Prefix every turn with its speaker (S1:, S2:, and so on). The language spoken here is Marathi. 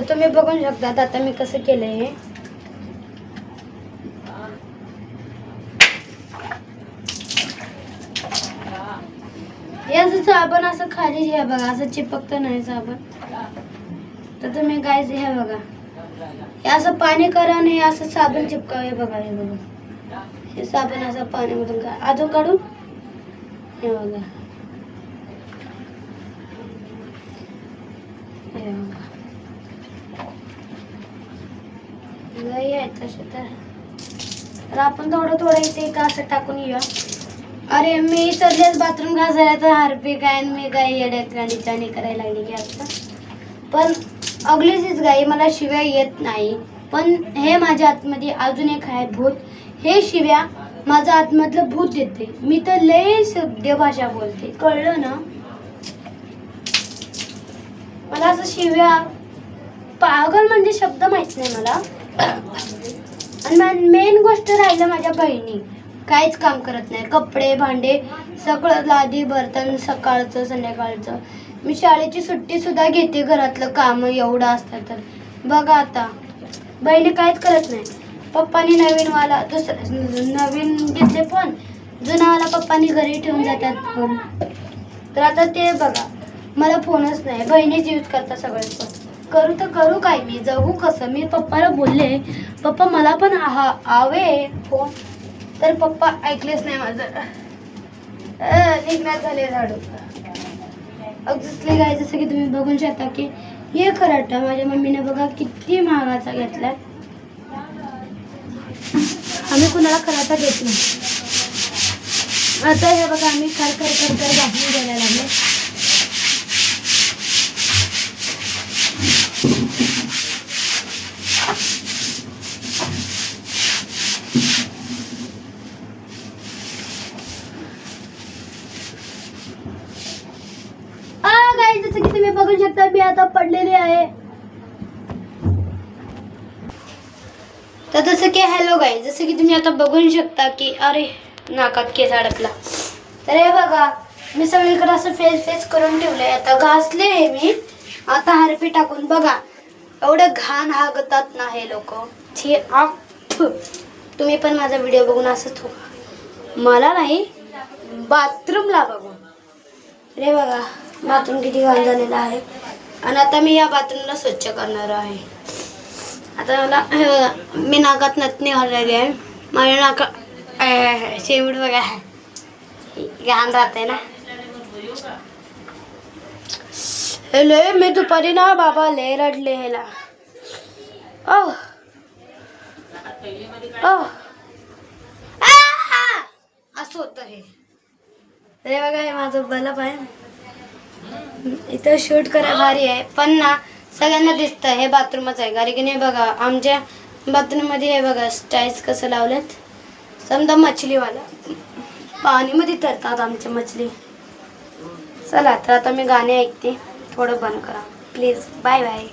S1: तर तुम्ही बघू शकता आता मी कसं केलंय हे. याचं साबण असं खाली हे बघा असं चिपकतं नाही साबण. तर तुम्ही गाईज हे बघा हे असं पाणी करा आणि हे असं साबण चिपका. हे बघा हे बघा हे साबण असं पाण्यामधून अजून काढून हे बघा हे बघा लई आहे तसे तर आपण थोडं थोडं इथे का असं टाकून येऊया. अरे मी सध्याच बाथरूम घासायला तर हारपी काय मी काय येड्यात गाडीचाणी करायला लागली की आता. पण अगलीच गाई मला शिव्या येत नाही. पण हे माझ्या आतमध्ये अजून एक आहे भूत. हे शिव्या माझ्या आतमधलं भूत देते. मी तर लय शुद्ध भाषा बोलते कळलं ना. मला असं शिव्या पागल म्हणजे शब्द माहित नाही मला. आणि मेन गोष्ट राहिलं माझ्या बहिणी काहीच काम करत नाही. कपडे भांडे सगळं लादी बर्तन सकाळचं संध्याकाळचं. मी शाळेची सुट्टी सुद्धा घेते घरातलं काम एवढं असतं तर. बघा आता बहिणी काहीच करत नाही. पप्पानी नवीनवाला नवीन घेतले फोन. जुनावाला पप्पानी घरी ठेवून जातात फोन. तर आता ते बघा मला फोनच नाही. बहिणीच यूज करतात सगळे फोन. करू तर करू काय मी जगू कसं. मी पप्पाला बोलले पप्पा मला पण आवे फोन. तर पप्पा ऐकलेच नाही माझं. निघण्यात झाले झाडू. अगदी काय जसं की तुम्ही बघू शकता की हे खराटा माझ्या मम्मीने बघा किती महागाचा घेतलाय. आम्ही कुणाला खराटा देत नाही. आता हे बघा आम्ही खर घासून द्यायला लागले. जसं की तुम्ही बघू शकता मी आता पडलेली आहे. तर जसं की हॅलो गाईज जसं की तुम्ही आता बघू शकता की अरे नाकात केस अडकला. तर हे बघा मी सगळीकडे असं फेस करून ठेवलंय. आता घासले मी. आता हारपी टाकून बघा एवढं घाण हागतात ना हे लोक. तुम्ही पण माझा व्हिडिओ बघून असंच हो. मला नाही बाथरूमला बघून. रे बघा बाथरूम किती घाण झालेला आहे. आणि आता मी या बाथरूमला स्वच्छ करणार आहे. आता मला मी नाकात नथनी घाललेली आहे. माझ्या नाका शेवट बघा घाण राहते ना. लय मी दुपारी ना बाबा लय रडले ह्याला. असं होतं हे. अरे बघा हे माझं बल्ब आहे. इथं शूट करा भारी आहे पण ना सगळ्यांना दिसतं हे बाथरूमच आहे. कारण की नाही बघा आमच्या बाथरूम मध्ये हे बघा स्टाईल्स कसं लावलेत. समजा मछलीवाला पाणीमध्ये तरतात आमच्या मछली. चला तर आता मी गाणे ऐकते. थोडं बंद करा प्लीज. Bye bye.